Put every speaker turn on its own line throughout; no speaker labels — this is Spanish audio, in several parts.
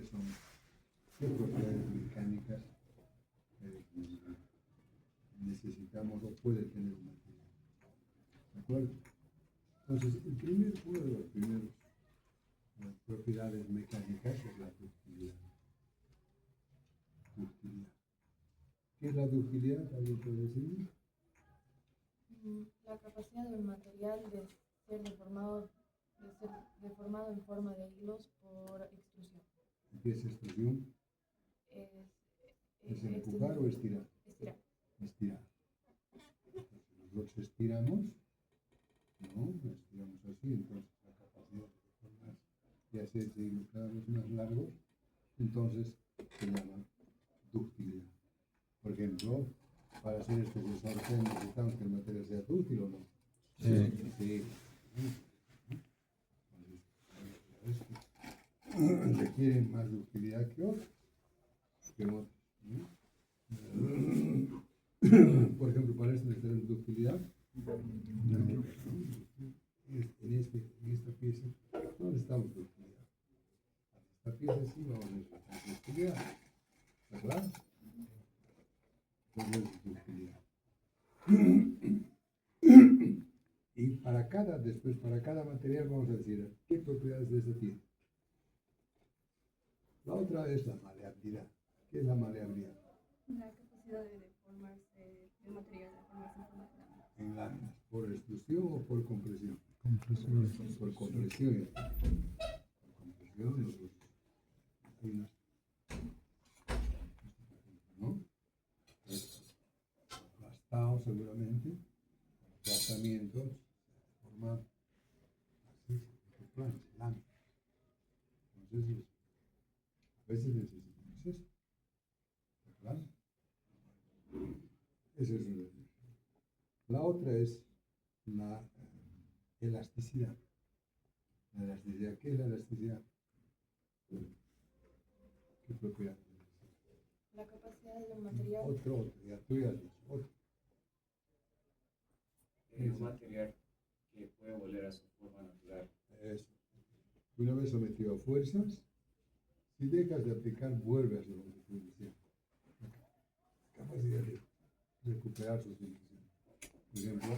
son qué propiedades mecánicas necesitamos o puede tener un material. ¿De acuerdo? Entonces, uno de los primeros propiedades mecánicas es la ductilidad. Ductilidad. ¿Qué es la ductilidad? ¿Alguien puede decirme?
La capacidad del material de ser deformado en forma de hilos por extrusión.
¿Qué es extrusión? ¿Es empujar o estirar?
Estirar.
Estirar. Entonces, nosotros estiramos, ¿no? Estiramos así, entonces la capacidad de deformar y hacerse hilos cada vez más largos, entonces se llama ductilidad. Por ejemplo, para hacer este sorteo necesitamos que el material sea dúctil o no. Sí. Requieren más ductilidad que otros. Por ejemplo, para este necesitamos ductilidad. En esta pieza no necesitamos ductilidad. Esta pieza sí vamos a necesitar ductilidad. ¿Está claro? Ductilidad. Y para cada material vamos a decir qué propiedades de este tiene. La otra es la maleabilidad. ¿Qué es la maleabilidad?
La capacidad de deformarse, el material de deformarse en forma de láminas.
En láminas, ¿por extrusión o por compresión?
Compresión.
Por compresión. Por compresión, ¿no? Aplastado seguramente, aplastamientos, forma así, planos, láminas. Entonces, a veces necesitamos eso. ¿Verdad? Esa es una. La otra es la elasticidad. La elasticidad. ¿Qué es la elasticidad? ¿Qué propiedad?
La capacidad del material.
Otro, ya tú ya has dicho, otro.
Es un material que puede volver a su forma natural.
Eso. Una vez sometido a fuerzas, si dejas de aplicar, vuelve a su condición. Capacidad de recuperar sus dimensiones. Por ejemplo,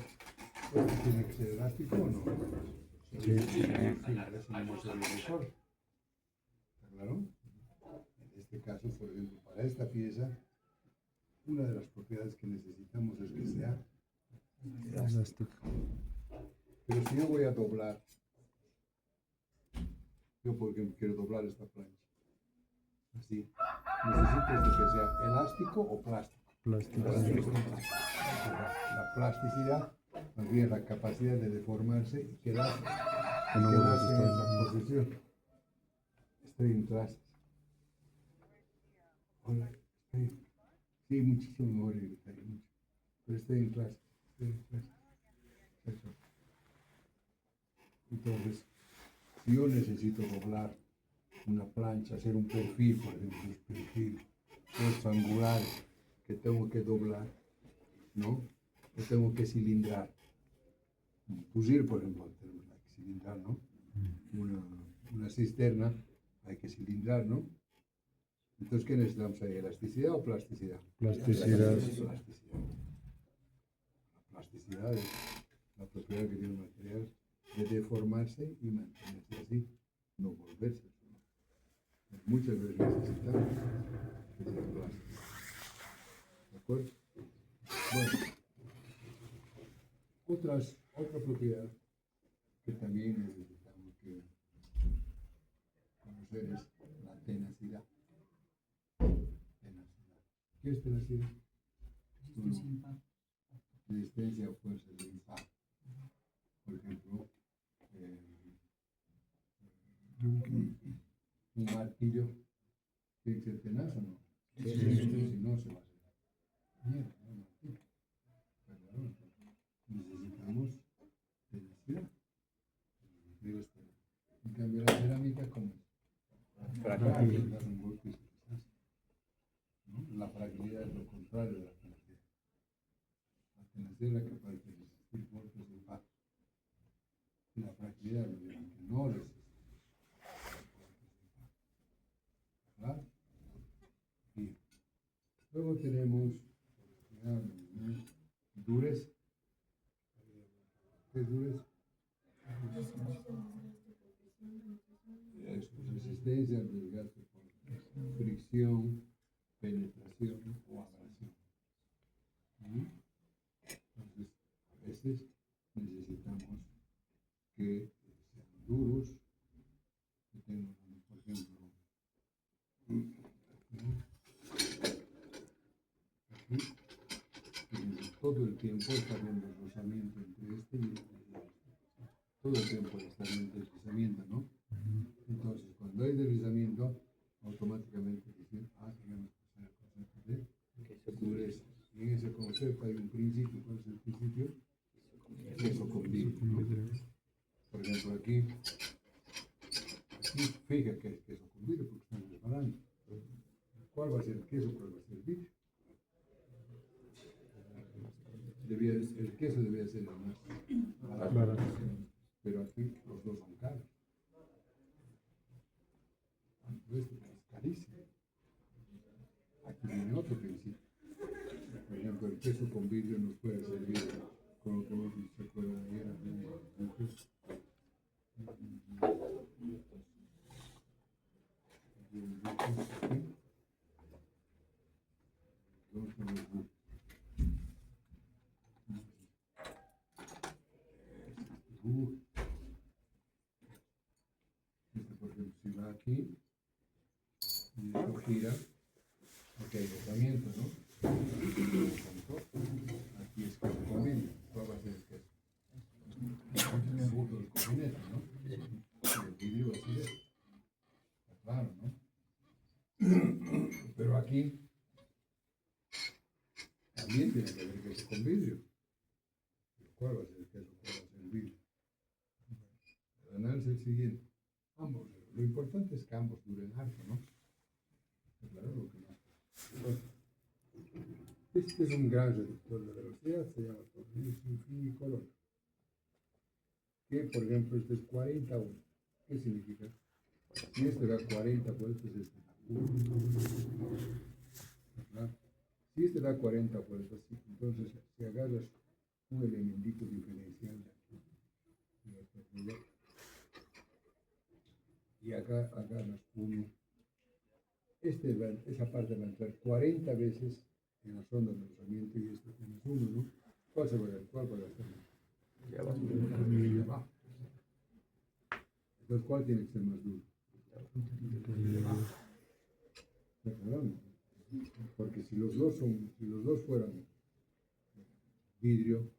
¿esto tiene que ser elástico o no? Sí, parece un museo de sol. ¿Está claro? En este caso, por ejemplo, para esta pieza, una de las propiedades que necesitamos es que sea elástico. Pero si yo voy a doblar, yo por ejemplo quiero doblar esta plancha, así, necesito que sea elástico o plástico.
Plástico.
La plasticidad, más bien la capacidad de deformarse y quedarse
Que no vuelvas a
en
estar
esa posición. Estoy en clases. Hola, sí, muchísimo mejor mucho. Pero estoy en clase. Eso. Entonces, si yo necesito doblar una plancha, hacer un perfil, por ejemplo, un perfil rectangular que tengo que doblar, ¿no? Que tengo que cilindrar. Fusil, por ejemplo, tenemos que cilindrar, ¿no? Una cisterna hay que cilindrar, ¿no? Entonces, ¿qué necesitamos ahí? ¿Elasticidad o plasticidad?
Plasticidad.
La plasticidad es la propiedad que tiene el material de deformarse y mantenerse así, no volverse. Muchas veces necesitamos que sea plástico. ¿De acuerdo? Bueno, otra propiedad que también necesitamos que conocer es la tenacidad. ¿Qué es tenacidad? Resistencia a fuerzas de impacto. Por ejemplo, un martillo tiene que ser tenaz o no. Si no, se va a hacer mierda, ¿no? Un martillo. Perdón, necesitamos tenacidad. En cambio, la cerámica, ¿cómo es? Frágil. Dar un golpe y se deshace, ¿no? La fragilidad es lo contrario de la tenacidad. La tenacidad es la capacidad de resistir golpes de impacto. Y la fragilidad es lo que no resiste golpes de impacto. Luego tenemos dureza. ¿Qué es dureza? Eso, resistencia al desgaste por fricción, penetración o abrasión. ¿Sí? Entonces, a veces necesitamos que sean duros, que tengan, por ejemplo, aquí, todo el tiempo está habiendo rozamiento entre este y este. Todo el tiempo está habiendo deslizamiento, ¿no? Entonces, cuando hay deslizamiento, automáticamente dicen, tenemos que hacer el concepto de dureza. Y en ese concepto hay un principio. ¿Cuál es el principio? Queso con vidrio. Por ejemplo, aquí fija que es queso con vidrio porque están preparando. ¿Cuál va a ser el queso? ¿Cuál va a ser el vidrio? El queso debía ser el más barato. Pero aquí los dos son caros. Esto es carísimo. Aquí viene otro principio. Por ejemplo, el queso con vidrio nos puede servir con lo que hemos dicho, ¿se acuerdan ayer? Por ejemplo, si va aquí y esto gira, aquí hay rozamiento, ¿no? Aquí es queso con vidrio. ¿Cuál va a ser el queso? El burro del combinete, ¿no? El vidrio va a ser esto. Está claro, ¿no? Pero aquí también tiene que haber queso con vidrio. ¿Cuál va a ser el queso? ¿Cuál va a ser el vidrio? El análisis es el siguiente. Ambos. Lo importante es que ambos duren harto, ¿no? Claro, lo que más. Este es un gran reductor de velocidad, se llama tornillo sin fin y color. Que, por ejemplo, este es 40 ohms. ¿Qué significa? Si este da 40 vueltas, este da 1. ¿Verdad? Si este da 40 vueltas, entonces si agarras un elementito diferencial de aquí, y acá agarras uno, esa parte va a entrar 40 veces en la zona de rozamiento y esto tienes uno, ¿no? ¿Cuál va a hacer? Ya va. Entonces, ¿cuál tiene que ser más duro? Porque si los dos fueran vidrio,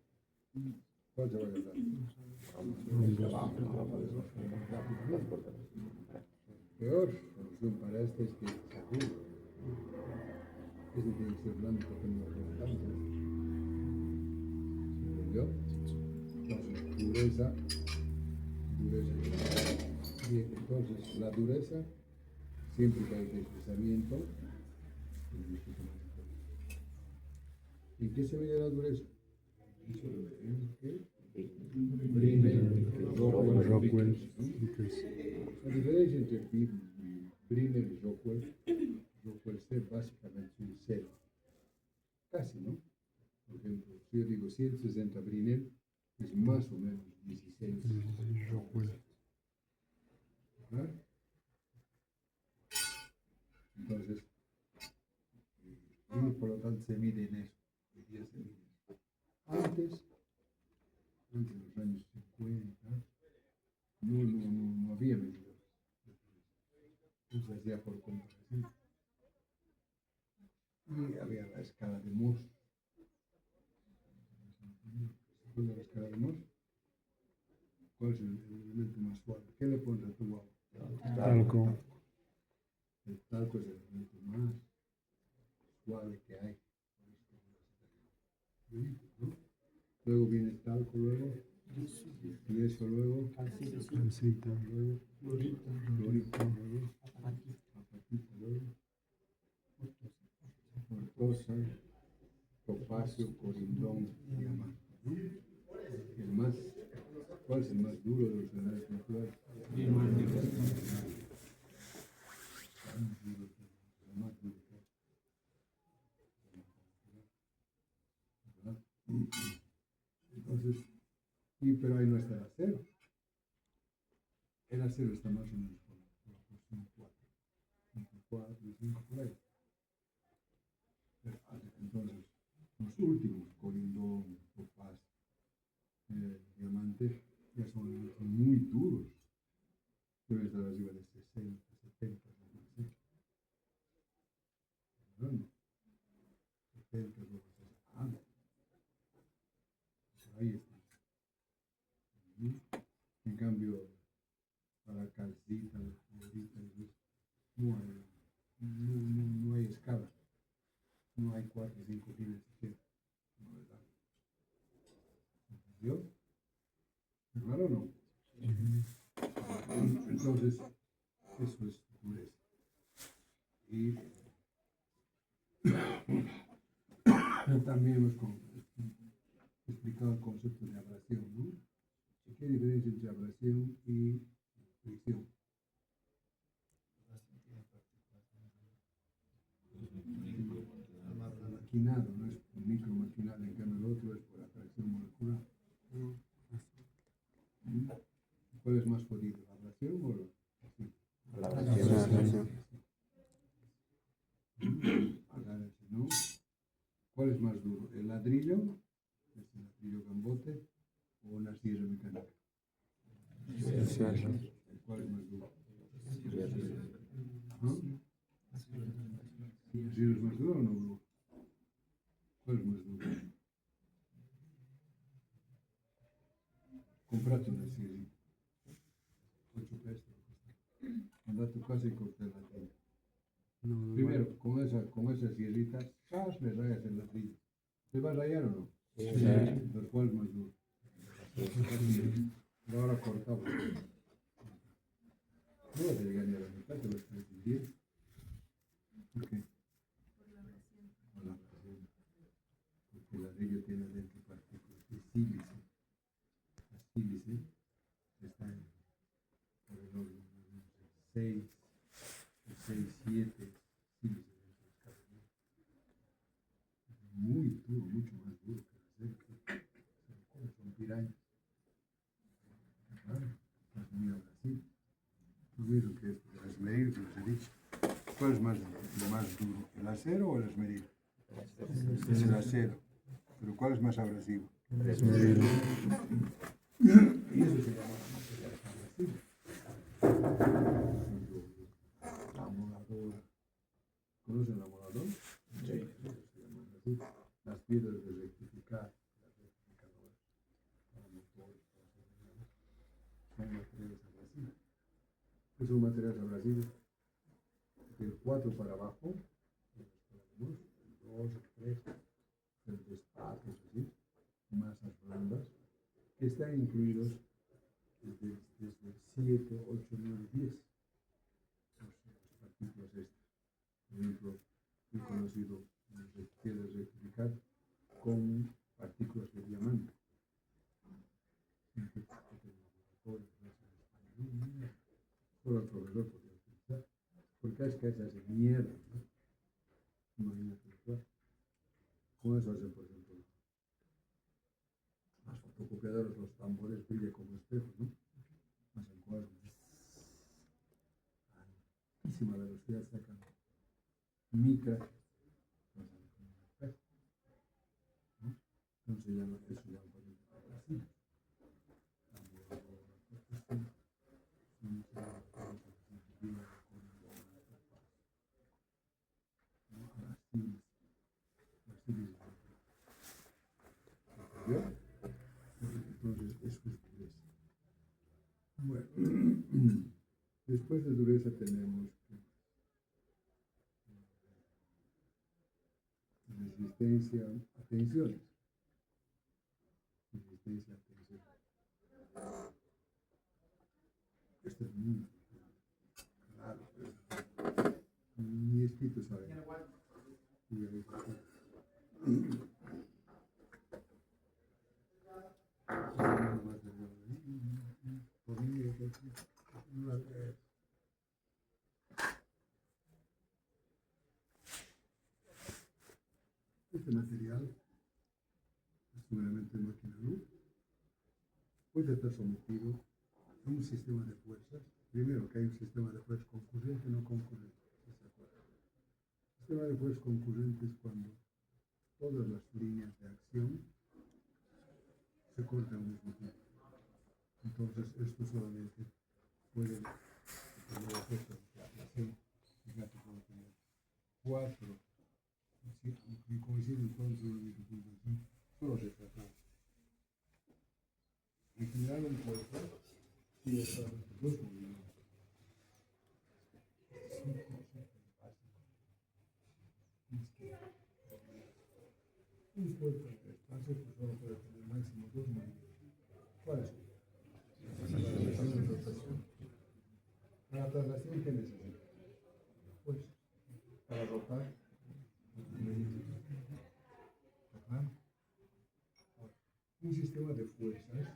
¿cuál se va a gastar? Peor solución para este es que se ajuste. Este tiene que ser blando porque no lo cortamos. ¿Entendió? Entonces, dureza. Bien, entonces la dureza, siempre que hay deslizamiento, tenemos que tomar en cuenta. ¿En qué se mide la dureza? Eso lo tenemos que
Rockwell.
La diferencia entre Brinell y Rockwell es básicamente un 0. Casi, ¿no? Por ejemplo, si yo digo 160 Brinell, es más o menos 16 Rockwell. ¿Verdad? Entonces, y por lo tanto se mide en eso. Ya se mide. Antes de los años 50, no había medidores. Se hacía por comparación. Y había la escala de Mohs. ¿Según la escala de Mohs? ¿Cuál es el elemento más suave? ¿Qué le pones a tu agua?
Talco.
El talco es el elemento más suave que hay. ¿No? Luego viene el talco, luego, y eso luego, calcita, luego, clorita, luego, apatita, luego, ortosa, topacio, corindón, diamante. ¿No? ¿Cuál es el más duro de los minerales naturales? Diamante. El más duro que hay. pero ahí no está el acero. El acero está más o menos por la posición 4. Entre 4 y 5 por ahí. Entonces, los últimos, corindón, topaz, diamante, ya son muy duros. Deben estar arriba de 60, 70, algo así. ¿No? 70, luego 60. Por ahí está. En cambio, para calcita, piedrita, no hay escala. No hay 4 o 5 filas siquiera. No, ¿verdad? ¿Entendió? ¿Es claro o no? Entonces, eso es dureza. Y también hemos explicado el concepto de abrasión, ¿no? ¿Qué diferencia entre abrasión y fricción? Maquinado, no es micromaquinado, en cambio el otro es por atracción molecular. ¿Cuál es más jodido, la abrasión o la
Abrasión.
Agárrense, ¿no? ¿Cuál es más duro, el ladrillo gambote o una sierra mecánica? ¿Cuál es más duro? ¿Ah? ¿La sierra es más dura o no, bro? ¿Cuál es más duro? Comprate una sierra. 8 pesos. Anda a tu casa y corta la tela. Primero, con esa sierrita, ¡chas! Le rayas el ladrillo. ¿Te va a rayar o no?
Sí.
Entonces, ¿cuál es más duro? Pero ahora cortamos. No vas a llegar ni a la mitad, te vas a decidir. ¿Por qué? Por la presión. Porque el ladrillo tiene dentro partículas de sílice. La sílice está en por el orden de 6, 7 sílice dentro de cada uno. Muy duro, mucho más duro que el acero. Son pirañas. Claro, estás muy a Brasil. Lo mismo que esto, el esmeril, que os he dicho. ¿Cuál es lo más duro? ¿El acero o el esmeril? Es el acero. ¿Pero cuál es más abrasivo?
El esmeril.
Y eso se llama abrasivo. La moladora. ¿Conocen la moladora? Sí. Eso se llama abrasivo. Las piedras de rectificar, las rectificadoras, para motores, para ordenadores, son materiales abrasivos. ¿Qué son materiales abrasivos? Del 4 para abajo, el 2, el 3, el despacho, así, masas blandas, que están incluidos desde el 7, 8, 9, 10. Las partículas estas. Por ejemplo, muy conocido, quiere rectificar con partículas de diamante. Solo el profesor podría utilizar. Porque es que esas es mierda, ¿no? Imagínate, claro. Con eso hacen, por ejemplo, las fotocopiadoras, los tambores brillan como espejos, ¿no? Hacen cosas a altísima velocidad, sacan micras, pasan como un espejo, ¿no? Entonces eso se llama, por ejemplo, así. Entonces, eso es dureza. Bueno, después de dureza tenemos resistencia a tensiones. Resistencia a tensiones. Esto es muy claro. Ni escrito sabe. Este material es un elemento de máquina luz puede estar sometido a un sistema de fuerzas. Primero, que hay un sistema de fuerzas concurrente y no concurrente. ¿Sí se acuerdan? El sistema de fuerzas concurrente es cuando todas las líneas de acción se cortan al mismo tiempo. Entonces, esto solamente puede tener efectos de acción. Fíjate cómo tener 4, y coincide entonces una multiplicación, solo se trata. En general, un cuerpo tiene dos movimientos. Un cuerpo en espacio pues solo puede tener máximo dos movimientos. ¿Cuáles son? Traslación y rotación. Para la traslación, ¿qué necesita? Pues, para rotar, ¿verdad? Un sistema de fuerzas.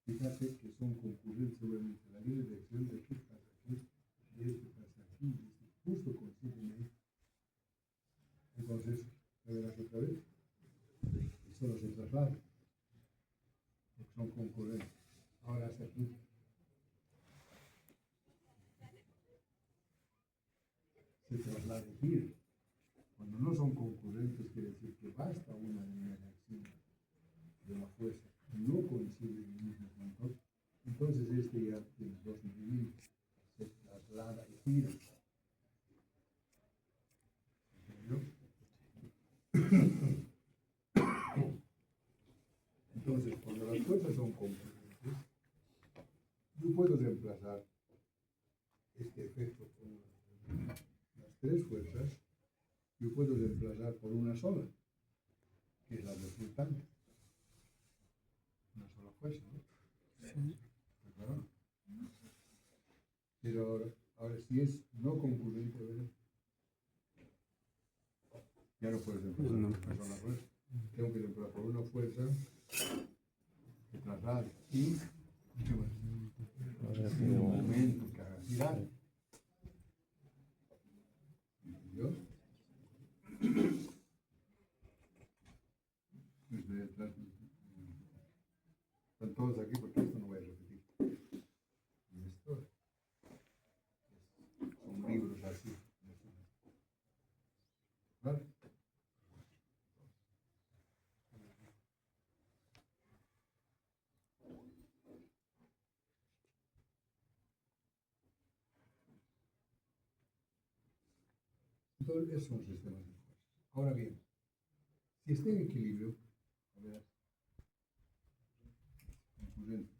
Fíjate que son concurrentes seguramente la línea de acción de aquí pasa aquí, y este pasa aquí, y este justo coinciden ahí. Entonces, ¿lo verás otra vez? Y solo se traslada, porque son concurrentes. Ahora hasta aquí. Se traslada aquí. Cuando no son concurrentes, quiere decir que basta una línea de acción de la fuerza, no coincide en el mismo punto. Entonces este ya tiene dos movimientos, se traslada y gira. ¿Entendió? Entonces, cuando las fuerzas son concurrentes, yo puedo reemplazar este efecto por las tres fuerzas, yo puedo reemplazar por una sola, que es la resultante. Una sola fuerza, ¿no? Sí. ¿Claro? Pero ahora si es no concurrente, ¿verdad? Ya no puedes reemplazar por una sola fuerza. Tengo que reemplazar por una fuerza que traslade y un momento que haga girar. ¿Entendió? Están todos aquí porque esto no voy a repetir. Y esto son libros así. ¿Vale? Entonces, esos son sistemas de fuerzas. Ahora bien, si está en equilibrio, a ver, concurrente,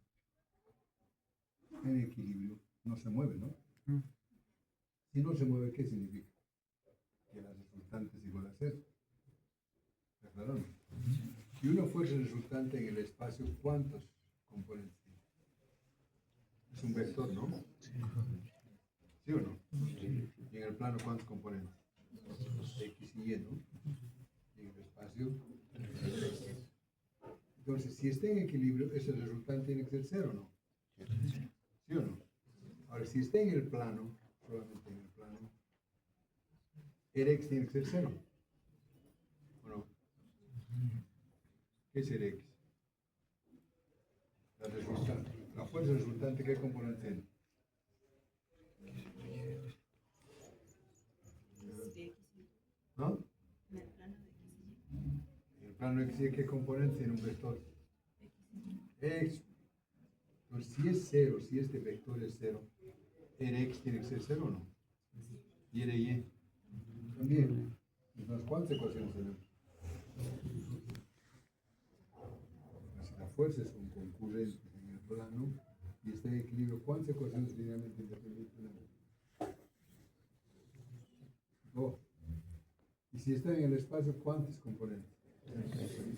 en equilibrio, no se mueve, ¿no? Si no se mueve, ¿qué significa? Que la resultante es igual a cero. ¿Está claro? Si una fuerza resultante en el espacio, ¿cuántos componentes tiene? Es un vector, ¿no? ¿Sí o no? Y en el plano, ¿cuántos componentes? X y Y, ¿no? Y en el espacio, entonces, si está en equilibrio, ese resultante tiene que ser cero, ¿no? ¿Sí o no? Ahora, si está en el plano, solamente en el plano, el X tiene que ser cero. ¿O no? ¿Qué es el X? La resultante. La fuerza resultante, ¿qué componente tiene? ¿No? En el plano X y ¿qué componente tiene un vector? X. Entonces, si es cero, si este vector es cero, el X tiene que ser cero o no? Y el Y. También. Entonces, ¿cuántas ecuaciones tenemos? Si las fuerzas son concurrentes en el plano y está en equilibrio, ¿cuántas ecuaciones linealmente independientes tenemos? Dos. Y si está en el espacio, ¿cuántos componentes?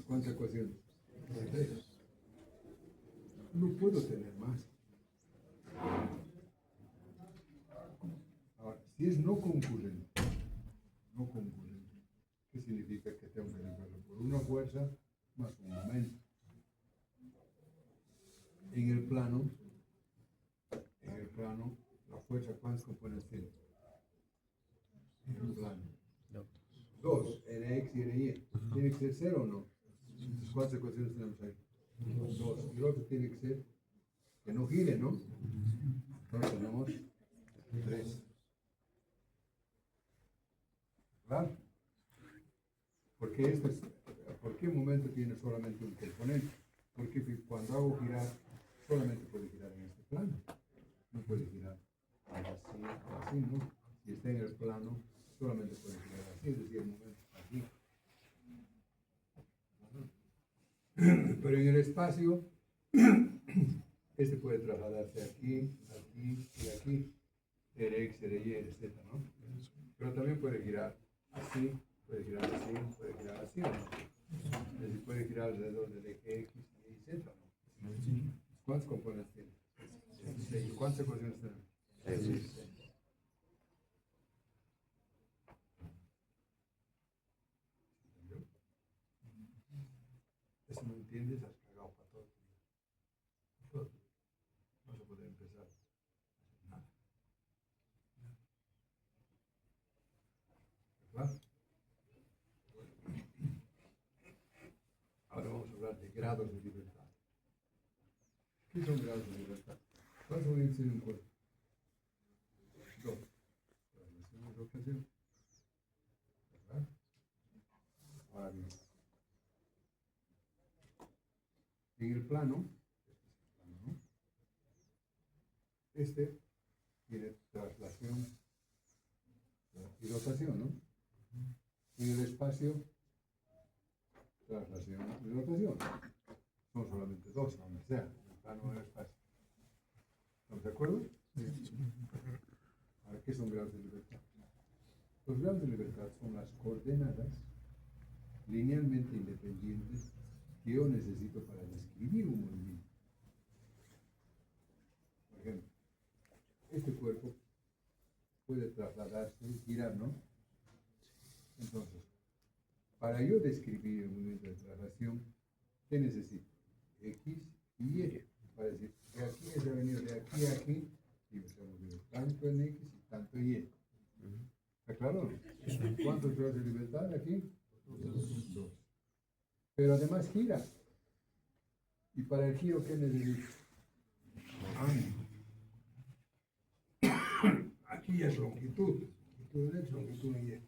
¿Cuántas ecuaciones? Tres. No puedo tener más. Ahora, si es no concurrente, ¿qué significa que tengo que reemplazar por una fuerza más un momento? En el plano, la fuerza, ¿cuántos componentes tiene? En un plano. Dos, Rx y Ry. ¿Tiene que ser cero o no? Entonces, ¿cuántas ecuaciones tenemos ahí? Dos. Y el otro tiene que ser que no gire, ¿no? Entonces tenemos tres. ¿Verdad? Porque ¿por qué momento tiene solamente un componente? Porque cuando hago girar, solamente puede girar en este plano. No puede girar así, ¿no? Si está en el plano, solamente puede girar así, es decir, el momento está aquí. Pero en el espacio, este puede trasladarse aquí, aquí y aquí. Rx, Ry, etc., ¿no? Pero también puede girar así, puede girar así, puede girar así, ¿o no? Es decir, puede girar alrededor del eje X, Y, Z, ¿no? ¿Cuántos componentes tiene? 6. ¿Cuántas ecuaciones tenemos? 6. ¿Entendió? Eso no entiendes, has cagado para todo. Todo. No vas a poder empezar. Nada. ¿Verdad? Ahora vamos a hablar de grados de libertad. ¿Qué son grados de libertad? ¿Cuántos movimientos tiene un cuerpo? Dos. Transmisión y rotación. ¿Verdad? Ahora bien, en el plano, este tiene traslación y rotación, ¿no? En el espacio, traslación y rotación. Son solamente dos, donde sea, en el plano del espacio. ¿Estamos de acuerdo? Ahora, ¿qué son grados de libertad? Los grados de libertad son las coordenadas linealmente independientes que yo necesito para describir un movimiento. Por ejemplo, este cuerpo puede trasladarse, girar, ¿no? Entonces, para yo describir el movimiento de traslación, ¿qué necesito? X y Y. Para decir, de aquí se ha venido de aquí a aquí, y se ha movido tanto en X y tanto en Y. ¿Está claro? ¿Cuántos grados de libertad aquí? Dos. Pero además gira. ¿Y para el giro qué necesito? Ángulo. Aquí es longitud. Longitud en X, longitud en Y.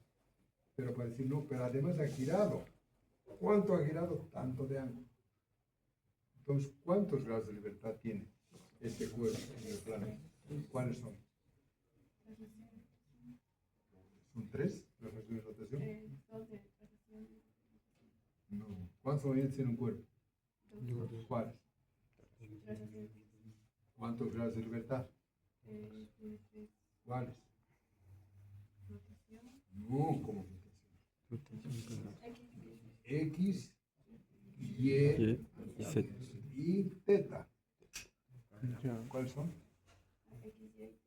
Pero para decir, no, pero además ha girado. ¿Cuánto ha girado? Tanto de ángulo. Entonces, ¿cuántos grados de libertad tiene este cuerpo en el plano? ¿Cuáles son? ¿Son tres? ¿Traslación y rotación? No. ¿Cuántos movimientos tiene un cuerpo? ¿Cuáles? ¿Cuántos grados de libertad? ¿Cuáles? No, ¿cómo rotación? X, Y y teta. ¿Cuáles son?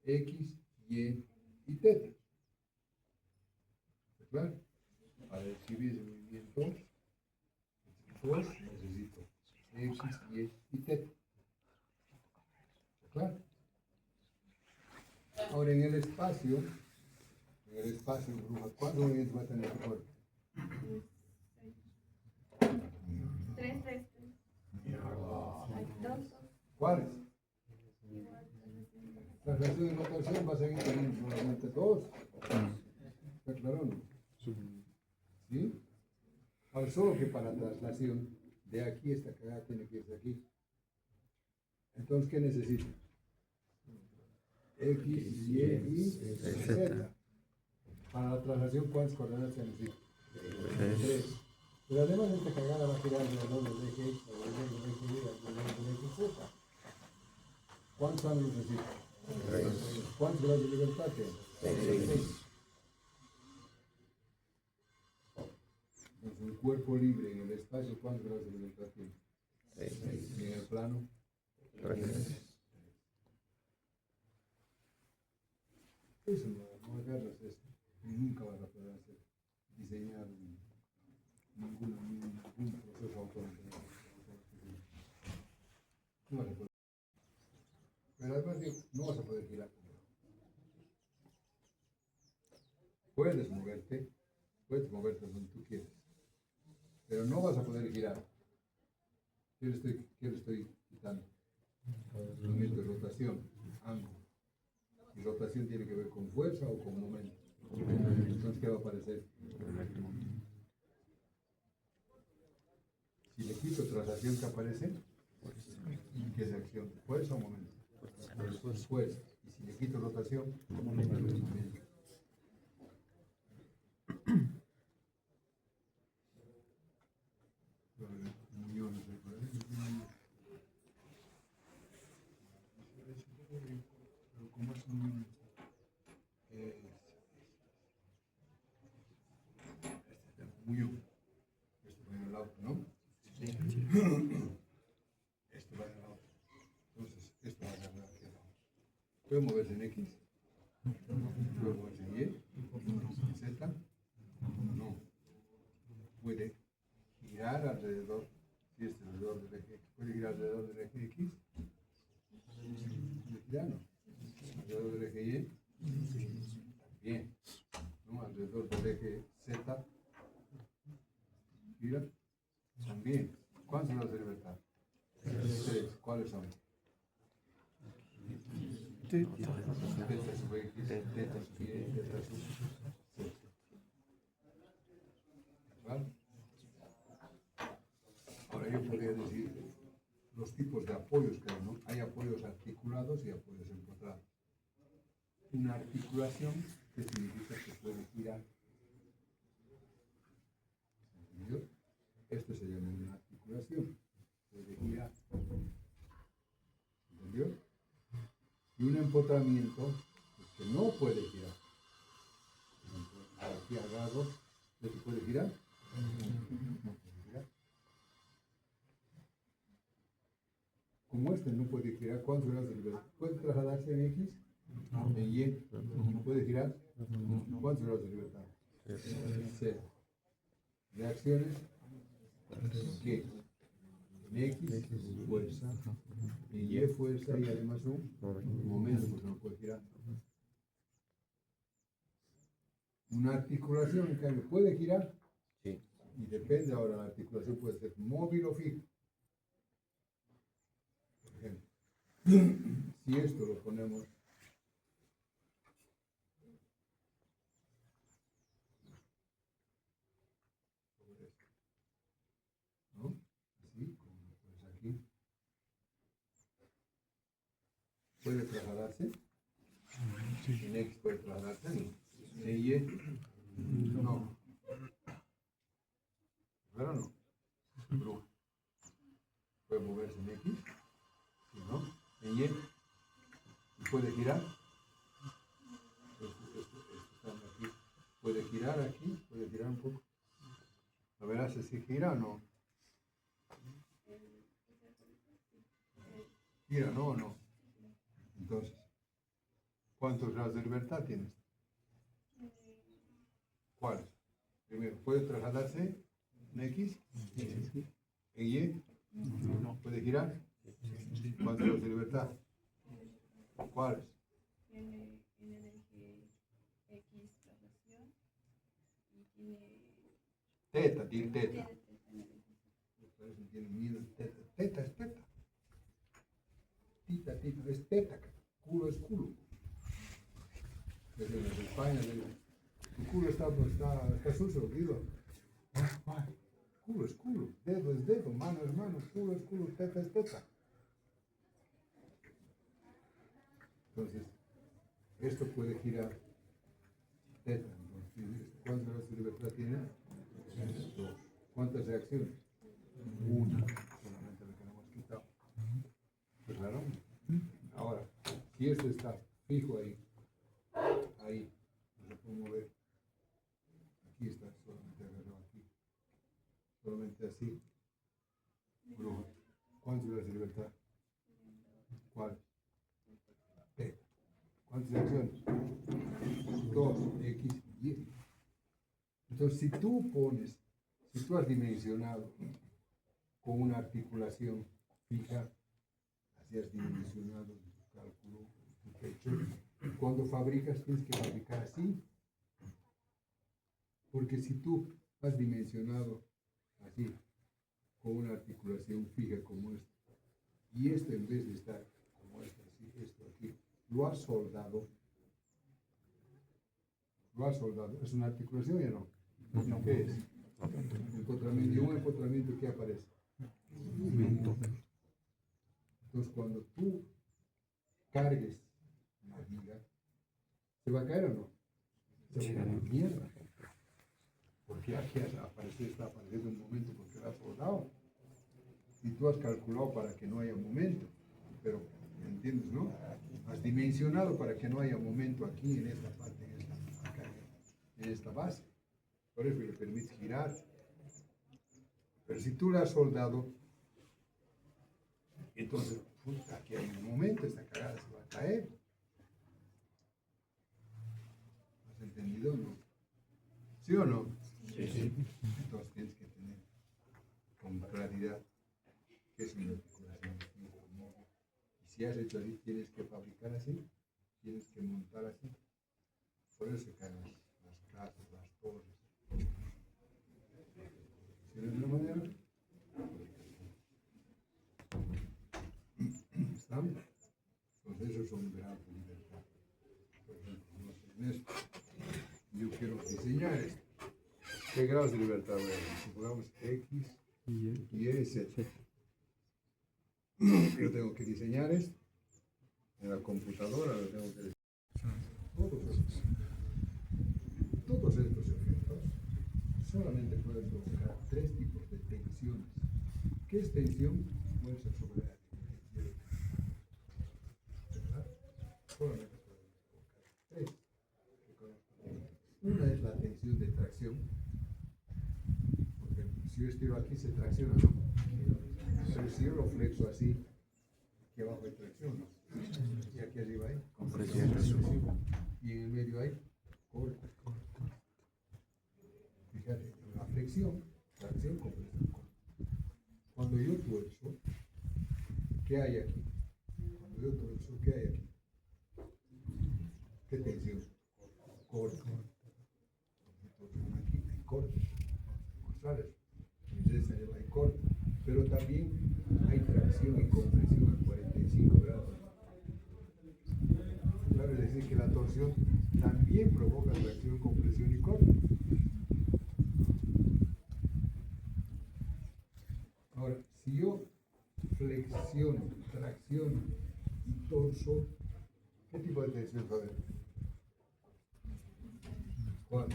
X, Y y teta. ¿Está claro? Para describir ese movimiento, necesito X, Y y teta. ¿Está claro? Ahora en el espacio, Bruja, ¿cuántos movimientos va a tener tu cuerpo?
Tres.
¿Cuáles? Traslación y rotación va a seguir teniendo solamente dos. ¿Está claro o no? ¿Sí? Ahora, solo que para traslación, de aquí esta cagada tiene que irse aquí. Entonces, ¿qué necesito? X, Y y Z. Para la traslación, ¿cuántas coordenadas se necesitan? Tres. Pero además esta cagada va a girar alrededor del eje X, alrededor del eje Y, alrededor del eje Z. ¿Cuántos ángulos necesito? ¿Cuántos grados de libertad tiene? 6. Entonces, un cuerpo libre en el espacio, ¿cuántos grados de libertad tiene? 6. Y en el plano, 3. Eso no agarras esto. Nunca vas a poder hacer, diseñar ningún proceso autónomo. No vas a poder. Pero además digo, no vas a poder girar. pero no vas a poder girar. ¿Qué le estoy quitando? Momento de rotación, ángulo. Y rotación tiene que ver con fuerza o con momento. Entonces, ¿qué va a aparecer? Si le quito traslación, ¿qué aparece? ¿Qué es acción? ¿Fuerza o momento? Fuerza. Y si le quito rotación, momento. ¿Cómo es un muñón? Esto va en el auto, ¿no? Esto va en el auto. Entonces, esto va a agarrar aquí al lado. ¿Puede moverse en X? ¿Puede moverse en Y? ¿En Z? No. Puede girar alrededor, si es alrededor del eje X, puede girar alrededor del eje X. ¿Puede girar? No. Alrededor del eje Y. También. ¿No? Alrededor del eje Z. Gira. También. ¿Cuántos grados de libertad? 3. ¿Cuáles son? Teta sub X, teta sub Y, teta sub Z. ¿Vale? Ahora yo podría decir los tipos de apoyos que hay, ¿no? Hay apoyos articulados y apoyos empotrados. Una articulación que significa que puede girar. ¿Entendido? Esto se llama una articulación. Puede girar. ¿Entendió? Y un empotramiento es que no puede girar. Aquí agarro, ¿de que puede girar? No puede girar. Como este no puede girar, ¿cuántos grados de libertad? ¿Puede trasladarse en X? En Y. ¿No puede girar? ¿Cuántos grados de libertad? 0. Reacciones. ¿Qué? En X, fuerza. En Y, fuerza y además un momento, porque no puede girar. Una articulación, en cambio, ¿puede girar?
Sí.
Y depende ahora, la articulación puede ser móvil o fija. Por ejemplo, si esto lo ponemos sobre esto, ¿no? Así, como lo pones aquí. ¿Puede trasladarse? En X puede trasladarse, ¿no? En Y, no. ¿Verdad o no? Bruja. ¿Puede moverse en X? Sí, ¿no? En Y. ¿Y puede girar? Esto está aquí. ¿Puede girar aquí? ¿Puede girar un poco? A ver si gira o no. Gira, ¿no o no? Entonces, ¿cuántos grados de libertad tienes? ¿Cuáles? Primero, ¿puede trasladarse en X? ¿En Y? ¿Puede girar? ¿Cuántos grados de libertad? ¿Cuáles?
Tiene en el eje X traslación y tiene
Teta, tiene teta.
en el eje Z.
Parece que tiene miedo. Teta, teta es teta. Tita, tita, es teta. Culo es culo. Desde las España, tu culo está sucio, digo. Culo es culo, dedo es dedo, mano es mano, culo es culo, teta es teta. Entonces, esto puede girar teta. Entonces, ¿cuántas grados de libertad tiene? 2. ¿Cuántas reacciones? 1. Solamente lo que no hemos quitado. Pues claro. Ahora, si esto está fijo ahí, no se puede mover. Aquí está, solamente agarrado aquí. Solamente así. Bruja. ¿Cuántas grados de libertad? ¿Cuál? T. ¿Cuántas reacciones? 2, X y Y. Entonces, si tú has dimensionado con una articulación fija, así has dimensionado en tu cálculo, en tu pecho, cuando fabricas tienes que fabricar así. Porque si tú has dimensionado así, con una articulación fija como esta. Y esto en vez de estar como esto, así, esto aquí, lo has soldado. Lo has soldado. ¿Es una articulación o no? No. ¿Qué es? Empotramiento. ¿Y un empotramiento qué aparece? Entonces, cuando tú cargues la viga, ¿se va a caer o no? Se va a caer mierda. Porque aquí está apareciendo un momento porque lo has soldado. Y tú has calculado para que no haya momento. Pero, ¿me entiendes, no? Has dimensionado para que no haya momento aquí en esta parte, en esta base. Por eso le permite girar. Pero si tú la has soldado, entonces, puta, aquí hay un momento, esta cagada se va a caer. ¿Has entendido o no? ¿Sí o no?
Sí.
Entonces tienes que tener con claridad qué es una articulación. Y si has hecho así, tienes que fabricar así, tienes que montar así. Por eso se caen las casas, las torres. ¿Sí de alguna manera? ¿Están? Entonces esos son grados de libertad. Por ejemplo, no sé, en esto. Yo quiero diseñar esto. ¿Qué grados de libertad voy a ver? Supongamos X, Y, Z. Yo tengo que diseñar esto. En la computadora lo tengo que diseñar. Todos estos objetos solamente puedes provocar tres tipos de tensiones. ¿Qué es tensión? Fuerza sobre la tensión. ¿Verdad? Solamente podemos provocar tres. Una es la tensión de tracción. Porque si yo estiro aquí se tracciona, ¿no? Pero si yo lo flexo así, aquí abajo hay tracción, ¿no? Y aquí arriba hay compresión. Y en el medio hay corte. Fíjate, la flexión, tracción, compresión, corte. Cuando yo tuerzo, ¿qué hay aquí? Cuando yo tuerzo, ¿qué hay aquí? ¿Qué tensión? Corte. Entonces aquí hay corte. ¿Sabes? Entonces hay corte. Pero también hay tracción y compresión a 45 grados. Claro, es decir, que la torsión también provoca tracción, compresión y corte. Ahora, si yo flexiono, tracciono y torso, ¿qué tipo de tensión va a haber? ¿Cuál?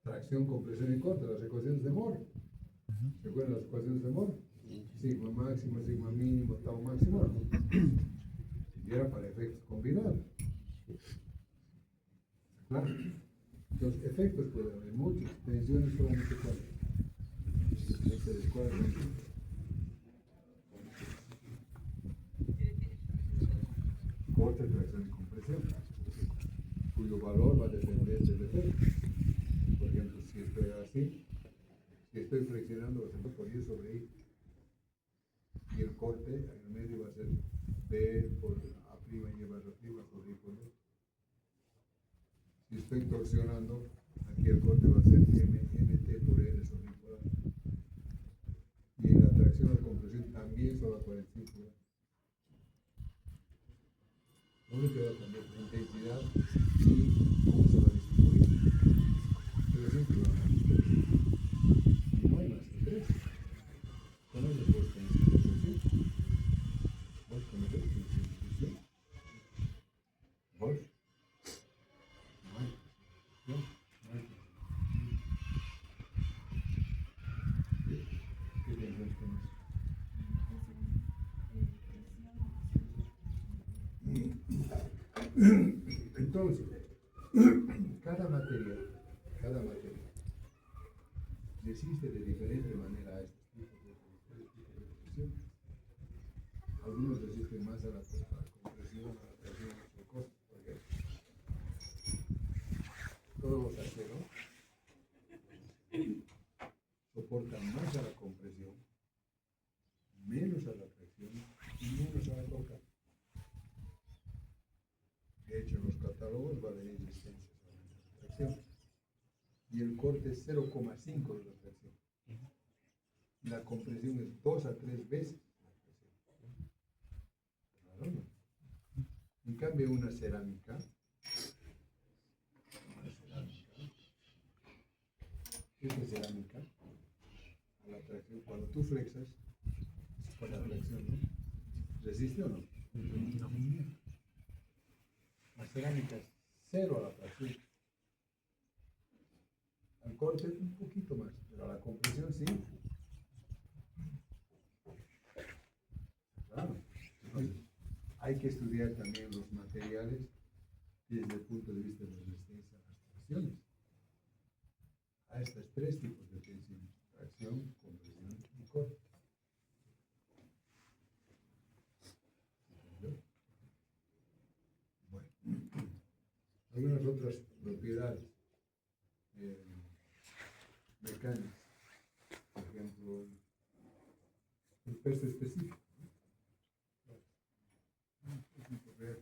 Tracción, compresión y corte, las ecuaciones de Moore. ¿Se acuerdan las ecuaciones de Moore? Sigma máximo, sigma mínimo, tau máximo. Y era para efectos combinados. ¿Claro? Los efectos pueden haber muchos. Tensiones solamente cuáles. ¿Cuáles son? Corte, tracción y compresión, cuyo valor va a depender del efecto. Por ejemplo, si estoy así, si estoy flexionando, por ejemplo, por I sobre I, y el corte en el medio va a ser B por A' y barra arriba sobre I por B. Si estoy torsionando, aquí el corte va a ser MT por N sobre I por A. Y en la tracción o compresión también solo a 45 grados. No le queda también intensidad y cómo se va a distribuir. Pero siempre van a haber y no hay más que tres. ¿Conoces vos tensión de presión? ¿Vos conoces tensión de presión? ¿Vos? No hay. No, no hay. ¿Qué tensión conoces? Entonces, cada materia resiste de diferente manera a estos tipos de presión. Algunos resisten más a la compresión, a la presión, a otras cosas, porque todos los aceros soportan más a la compresión, menos a la presión y menos a la torca. De hecho, en los catálogos va a venir resistencias a la tracción. y el corte es 0,5 de la tracción. Y la compresión es 2 a 3 veces la presión. Claro, ¿no? En cambio, una cerámica, ¿qué es cerámica? A la tracción, cuando tú flexas, con la tracción, ¿no? ¿Resiste o no? La cerámica es 0 a la tracción. Al corte un poquito más, pero a la compresión sí. Claro. Entonces, hay que estudiar también los materiales desde el punto de vista de la resistencia a las tracciones. A estos tres tipos de tensión: tracción, compresión y corte. ¿Entendió? Bueno, algunas otras propiedades mecánicas, por ejemplo, el peso específico.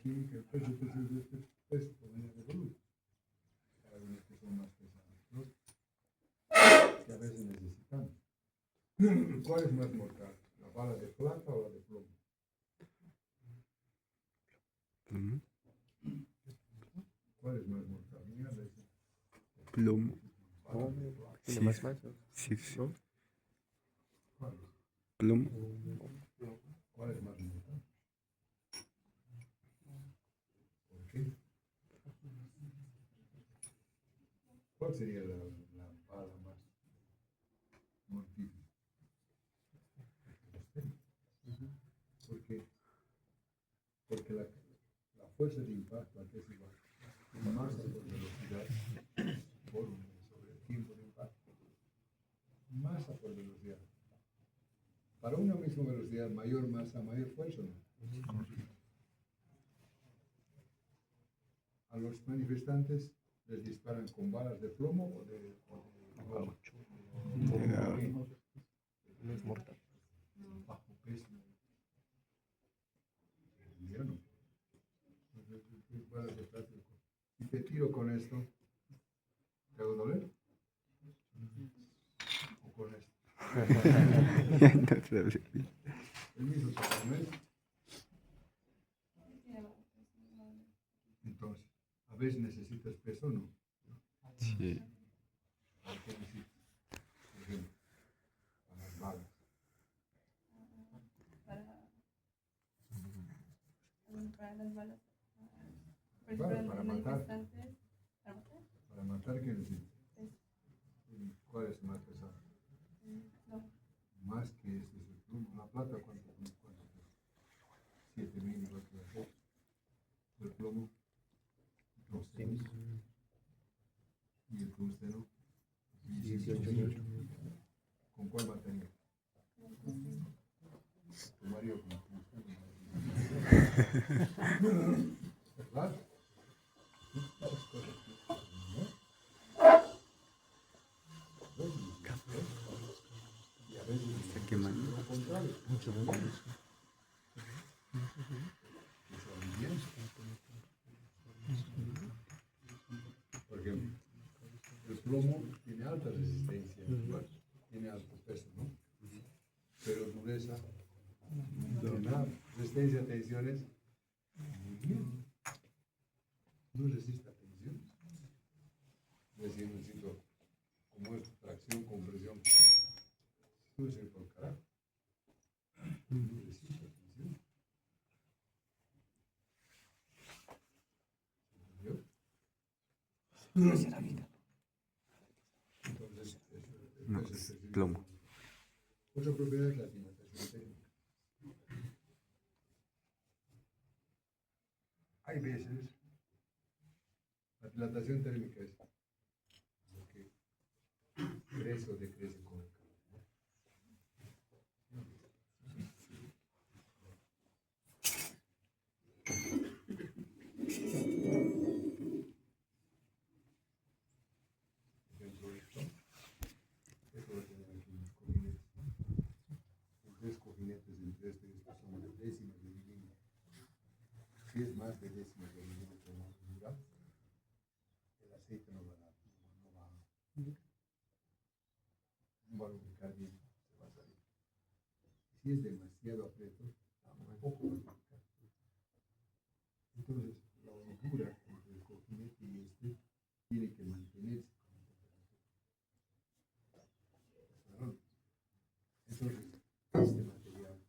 Química, el peso específico de este peso proviene de volumen. Hay algunos que son más pesados que otros, que a veces necesitamos. ¿Cuál es más mortal? ¿La bala de plata o la de plomo? ¿Cuál es más mortal? Mira,
Plomo.
bala de plata.
Sí,
Tiene más,
sí, sí.
¿no?
¿Cuál es?
Plomo.
¿Cuál es más mortal? ¿Por qué? ¿Cuál sería la bala más mortífera? ¿Por qué? Porque la fuerza de impacto aquí es igual. Masa por velocidad, volumen sobre el tiempo de impacto. Masa por velocidad. Para una misma velocidad, mayor masa, mayor fuerza, ¿no? A los manifestantes les disparan con balas de plomo o de caucho.
No es mortal.
Bajo peso. ¿Entendieron? Balas de plástico. Si te tiro con esto, ¿te hago doler? ¿O con esto? El mismo tamaño, ¿no? Entonces, a veces necesitas peso, ¿no?
Sí.
¿Para qué necesitas? Por ejemplo, para las balas.
Para las balas. Por
Claro,
ejemplo,
para
los
matar.
manifestantes. ¿Para matar?
Para matar, ¿qué necesitas?
Peso.
¿Cuál es más pesado?
No.
Más que este es el plomo. La plata, ¿cuánto pesa? 7.000 igual que la plata. El plomo, 12.000. Y el tungsteno, 18.000. ¿Con cuál mataría? Tu marido con tungsteno. ¿Verdad? Esas cosas. Y a veces
Está quemando.
lo contrario. Que se alivien. Por ejemplo, el plomo tiene alta resistencia, igual, tiene alto peso, ¿no? Pero dureza, no tiene nada. Resistencia a tensiones, muy bien. No resiste a tensiones. Es decir, necesito, como es tracción, compresión, no sirve por carajo. No resiste a tensiones. ¿Entendió? Entonces,
No,
eso
es
es
plomo.
otra propiedad es la dilatación térmica. Hay veces, la dilatación térmica es lo que crece o decrece con el calor. Por ejemplo, esto lo tienen aquí en los cojinetes. Los 3 cojinetes entre esto y esto son de décimas de milímetro. Si es más de décimas de milímetro de durabilidad, el aceite no va a si es demasiado aprieto, tampoco va a tocar. Entonces, la holgura entre el cojinete y este tiene que mantenerse con la temperatura. ¿No? Entonces, este material,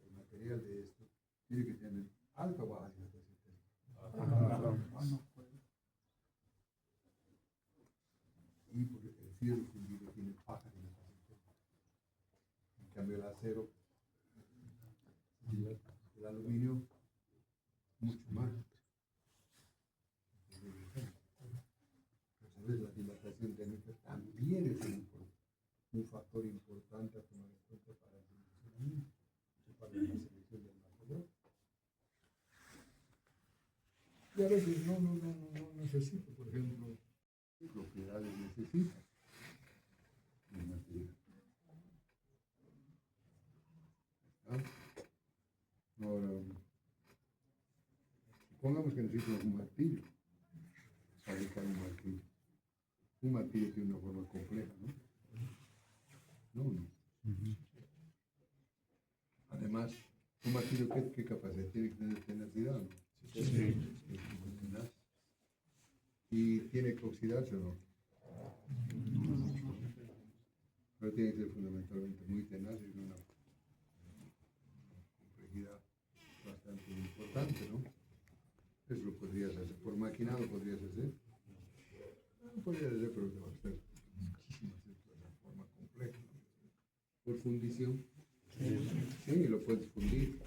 el material de esto, tiene que tener alta o baja dilatación térmica. Y porque el fierro fundido tiene baja dilatación térmica. En cambio, el acero y el aluminio, mucho más. Entonces, la dilatación térmica también es un factor importante a tomar en cuenta para el dimensionamiento, para la selección del material. Y a veces no necesito, por ejemplo, ¿qué propiedades necesita el material? ¿Ah? Ahora, supongamos que necesito un martillo, fabricar un martillo. Un martillo tiene una forma compleja, ¿no? No. Además, un martillo, ¿qué capacidad tiene que tener tenacidad, ¿no? Sí. Tenaz. ¿Y tiene que oxidarse o no? Pero tiene que ser fundamentalmente muy tenaz y de una complejidad bastante importante, ¿no? Eso lo podrías hacer. Por maquinado podrías hacer. No podrías hacer, pero te va a hacer de forma compleja, ¿no? Por fundición. Sí, lo puedes fundir.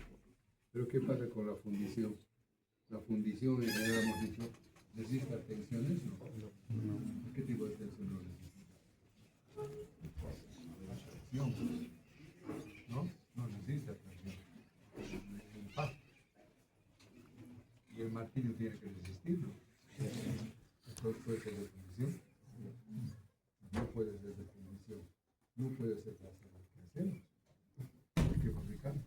Pero ¿qué pasa con la fundición? La fundición, ya hemos dicho, ¿necesita tensiones? No. ¿Qué tipo de tensión no necesita? Tensión. ¿No? No necesita tensión. Impacto. Y el martillo tiene que resistirlo. Entonces puede ser de fundición. No puede ser de fundición. No puede ser de acero. ¿Qué hacemos? Hay que fabricarlo.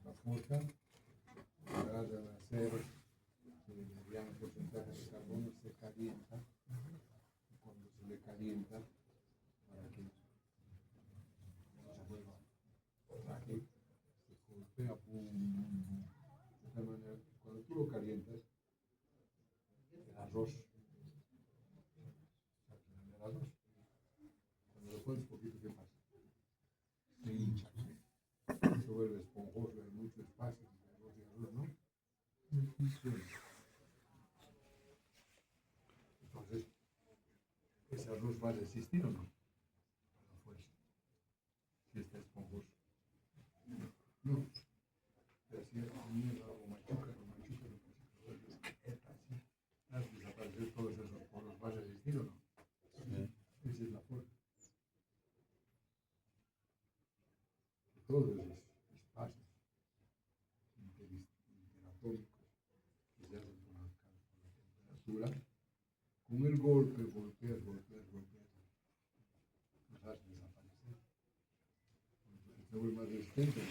La forja, agarra el acero, el mediano porcentaje de carbono se calienta, y cuando se le calienta, para que no se vuelva frágil, se golpea, pum, pum, pum. De tal manera que cuando tú lo calientas, el arroz, el arroz, cuando lo pones poquito, ¿qué pasa? Se hincha, se vuelve esponjoso, hay mucho espacio entre arroz y arroz, ¿no? Sí. Entonces, ¿ese arroz va a resistir o no? A la fuerza. Si está esponjoso. No. Pero si es mierda o machuca, pues se vuelve así. Al desaparecer todos esos poros, ¿va a resistir o no? Sí. Esa es la fuerza. Todos esos espacios interatómicos que se hacen por la temperatura, con el golpe, golpeas, los haces desaparecer. Entonces se vuelve más resistente.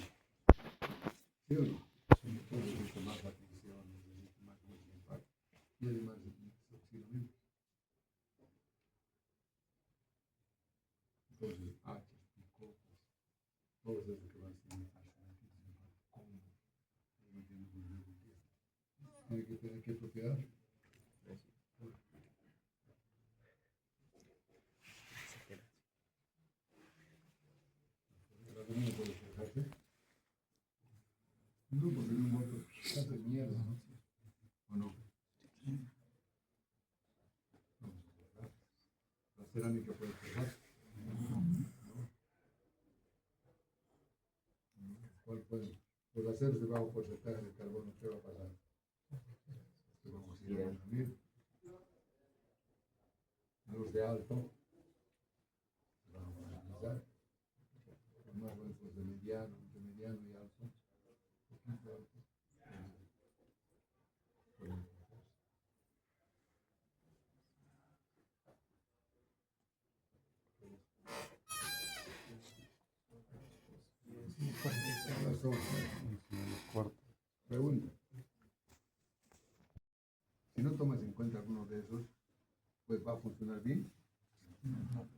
¿Sí o no? Entonces necesita más atención, necesita más impacto y además se oxida menos. Entonces, hachas, picotas, todo eso que va a ser tiene que tener qué propiedad. ¿El aluminio puede forjarse? No, porque en un momento se hace mierda, ¿no? ¿O no? La cerámica puede forjarse. ¿Cuál puede? Por hacerse bajo porcentaje de carbono, ¿qué va a pasar? Que vamos a ir a consumir. Luz de alto, se van a utilizar. Más luz de mediano, intermediano y alto. Poquito alto. pasó?
Cuarto.
Pregunta. Si no tomas en cuenta alguno de esos, pues va a funcionar bien.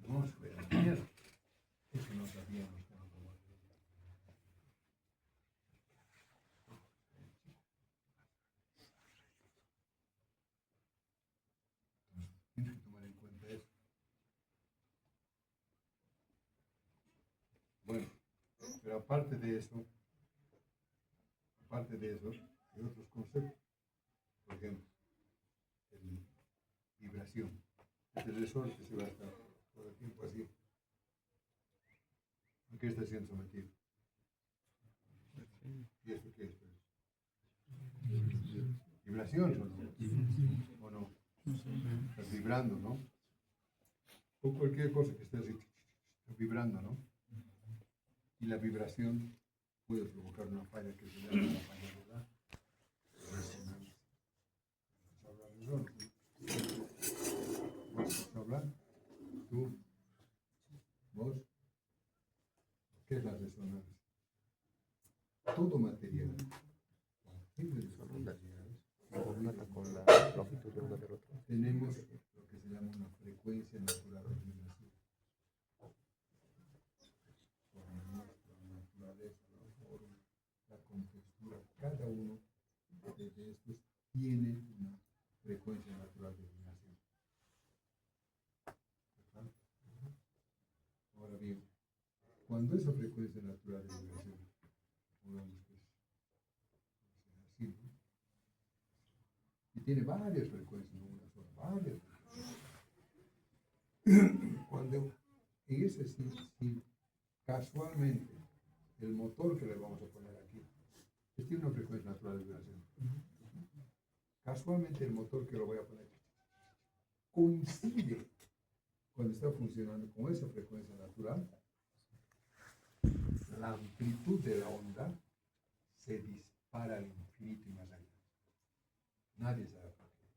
No, espera, mierda. Eso no sabíamos que no tomamos. Tienes que tomar en cuenta eso. Bueno, pero aparte de eso, hay otros conceptos. Por ejemplo, vibración. Este resorte se va a estar todo el tiempo así. ¿A qué está siendo sometido? ¿Y esto qué es? ¿Vibración o no? ¿O no? Estás vibrando, ¿no? O cualquier cosa que esté así, está vibrando, ¿no? Y la vibración puede provocar una falla que se llama la falla de la resonancia. ¿Vas a hablar de eso? ¿Vas a hablar? ¿Tú? ¿Vos? ¿Qué es la resonancia? Todo material.
Con la longitud de onda del otro.
Tenemos lo que se llama una frecuencia natural de vibración. Por nuestra naturaleza, la forma, la contextura, cada uno de estos tiene una frecuencia natural de vibración. ¿Verdad? Ahora bien, cuando esa frecuencia natural de vibración, digamos que es así, ¿no? Y tiene varias frecuencias, no una sola, varias frecuencias. Cuando en ese sí, casualmente, el motor que le vamos a poner aquí, tiene una frecuencia natural de vibración. Casualmente el motor que lo voy a poner coincide cuando está funcionando con esa frecuencia natural, la amplitud de la onda se dispara al infinito y más allá. Nadie sabe por qué.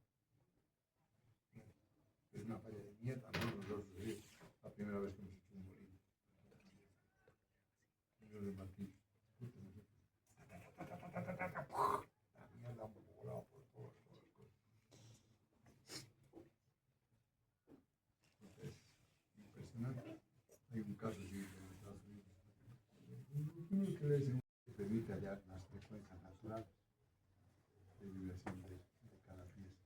Es una falla de mierda, ¿no? Nosotros es la primera vez que hemos hecho un molino. Señor de Martín. La mierda ha volado por todas las cosas. Es impresionante. Hay un caso así en Estados Unidos. Uno que le dicen que permite hallar las frecuencias naturales de vibración de cada pieza.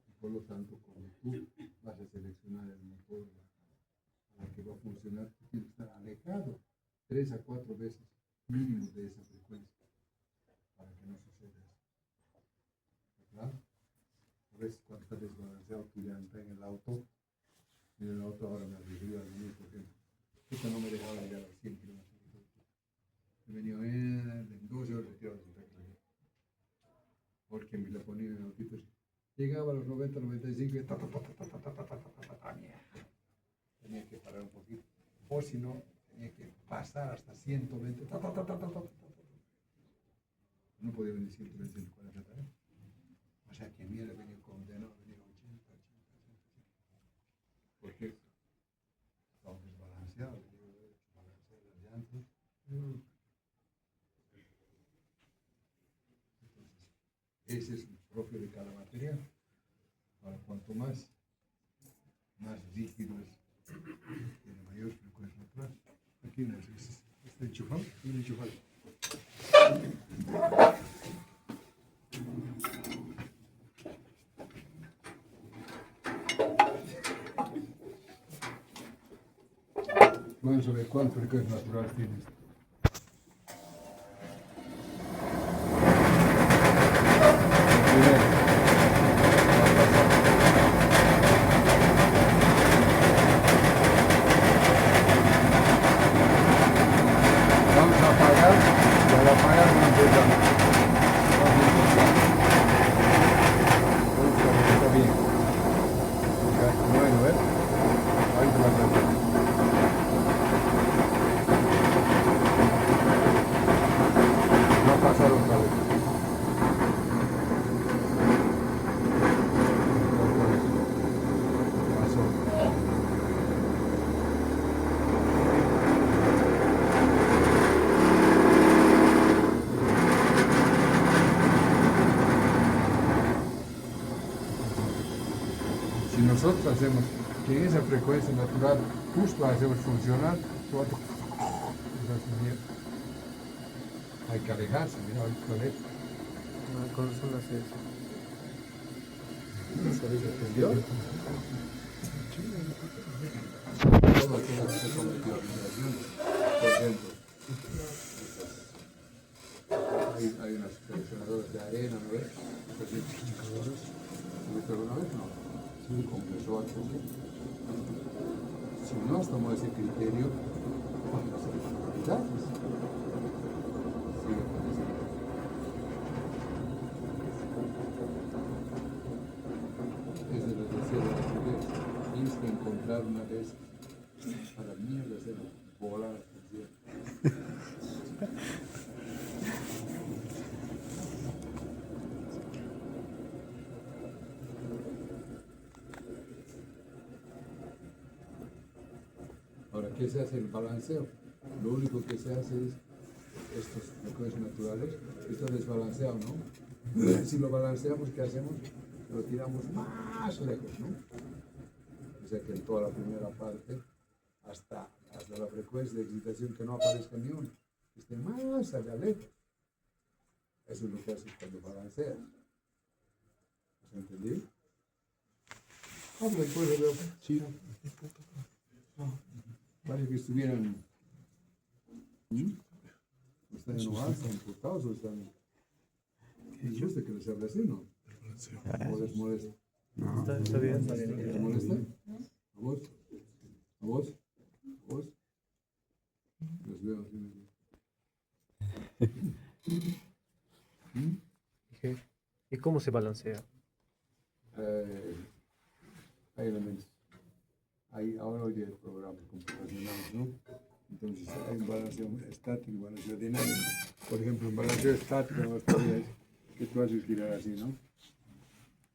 Y por lo tanto, cuando tú vas a seleccionar el motor a la que va a funcionar, tú tienes que estar alejado 3 a 4 veces mínimo de esa frecuencia para que no suceda eso. ¿Verdad? A veces cuando estás desbalanceado, tú ya entras en el auto, y en el auto ahora me ha referido a mí, por ejemplo. Esto no me dejaba llegar a los 100 kilómetros. He venido en 12 horas retirado de aquí. Porque me la ponía en el autito así. Llegaba a los 90, 95 y tenía que parar un poquito. O si no, tenía que pasar hasta 120. No podía venir 120, 140 también. O sea que a mí le venía condenado, venía 80. ¿Por qué? Estaba desbalanceado, desbalanceado las llantas. Ese es propio de cada material. Ahora, cuanto más rígido es, tiene mayor frecuencia natural. Aquí no es, está enchufado, tiene enchufado. Vamos a ver cuál frecuencia natural tienes. Vamos a apagar, y al apagar no empezamos. Está bien. Bueno, ¿ves? Ahí te va a ver. No ha pasado otra vez. nosotros hacemos que en esa frecuencia natural justo hacemos funcionar todo. Hay que alejarse, mira, el colegio.
No, con razón hace eso.
¿Sabes? ¿Entendió? Todo aquello que se cometió vibraciones. Por ejemplo, hay unas coleccionadoras de arena, ¿no ves? Así, ¿lo viste alguna vez? No. Sí, compresor, ¿sí? Si no has tomado ese criterio, ¿cuándo se va a olvidar? Sigue con ese. Es de los deseos de las mujeres. Tienes que encontrar una vez a la mierda, hacer volar hasta el cielo. Ahora, ¿qué se hace? El balanceo. Lo único que se hace es estos frecuencias naturales, esto es desbalanceado, ¿no? Si lo balanceamos, ¿qué hacemos? Lo tiramos más lejos, ¿no? O sea que en toda la primera parte, hasta la frecuencia de excitación que no aparezca ni uno, que esté más allá lejos. Eso es lo que haces cuando balanceas. ¿Has entendido? Habla, pues, veo. Sí. Parece que estuvieran. ¿Están enojados, están imputados o están.? ¿Les gusta que les hable así, no? ¿O les molesta?
Está bien.
¿Les molesta? ¿A vos? ¿A vos? ¿A vos? Los veo así.
¿Y cómo se balancea?
Hay elementos. Ahora hoy día hay programas computacionales, ¿no? Entonces hay un balanceo estático y un balanceo dinámico. Por ejemplo, un balanceo estático no es que tú haces girar así, ¿no?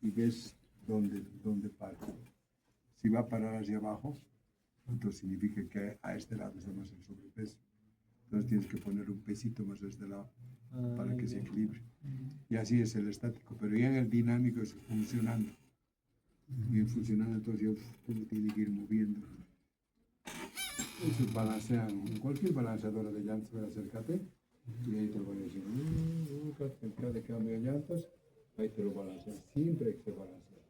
Y ves dónde para. Si va a parar hacia abajo, entonces significa que a este lado está más el sobrepeso. Entonces tienes que poner un pesito más a este lado para que se equilibre. Y así es el estático, pero ya en el dinámico es funcionando. Bien funcionando, entonces uno tiene que ir moviendo. Eso balancean, en cualquier balanceadora de llantas, acércate y ahí te voy a decir, cada cambio de llantas, ahí te lo balancean, siempre hay que balancear,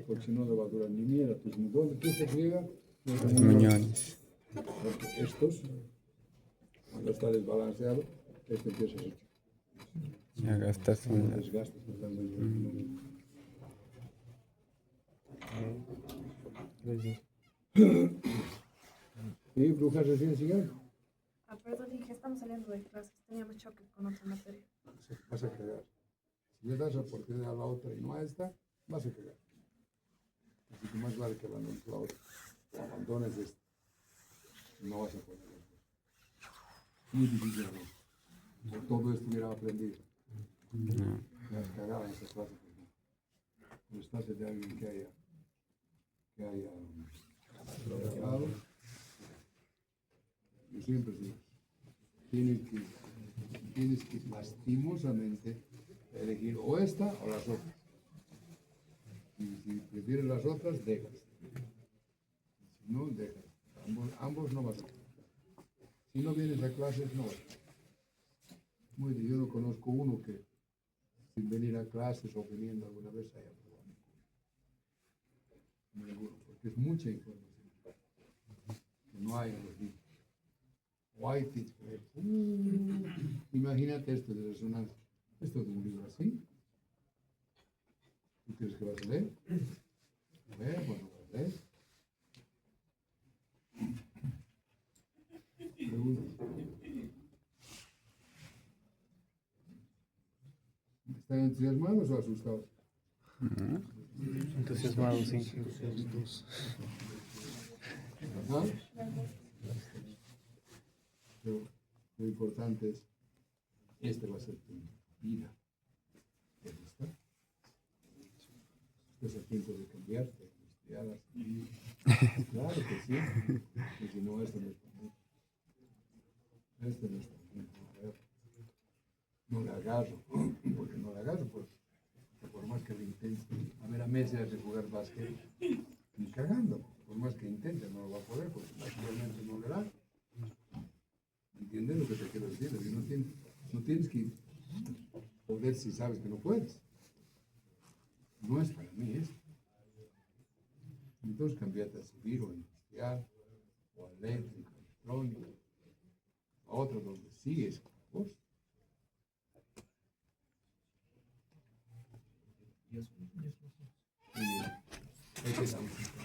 porque si no, no va a durar ni mierda, tus muñones, ¿qué se friega?
Los muñones.
Porque estos, cuando está desbalanceado, este empieza a ser
Ya gastas un...
desgastes totalmente. ¿Sí, brujas recién siguen?
Ah, perdón, dije, estamos saliendo de clases, teníamos choque con otra materia.
Vas a cagar. Si le das la oportunidad a la otra y no a esta, vas a cagar. Así que más vale que abandones la otra. O abandones esta. No vas a poder. Muy difícil, ¿no? Por todo esto hubiera aprendido.
No.
Las cagadas en esa clase. Pero estás de alguien que haya trabajado. Yo siempre digo, tienes que lastimosamente elegir o esta o las otras. Y si prefieres las otras, dejas. Si no, dejas. Ambos no vas a. Si no vienes a clases, no vas a. Muy bien, yo no conozco uno que sin venir a clases o viniendo alguna vez haya probado. Ninguno, porque es mucha información que no hay en los libros. White, imagínate esto de resonancia. Esto de un libro así. ¿Tú crees que vas a leer? A ver, bueno, vas a leer. Pregunta. ¿Están entusiasmados o asustados?
Entusiasmado, sí.
¿Ah? Pero lo importante es, este va a ser tu vida. ¿Te gusta? Estás a tiempo de cambiarte, de estudiar, así. Claro que sí. Y si no, esto no es también. Esto no es también. No le agarro. Porque no le agarro, pues. Por más que le intente. A ver, a Messi hace jugar básquet. por más que intente, no lo va a poder, porque actualmente no le da. ¿Entiendes lo que te quiero decir? Que no tienes que poder si sabes que no puedes. No es para mí eso. Entonces cambiate a civil o industrial, o a eléctrico, electrónico, a otro donde sí es vos. Muy bien. Empezamos.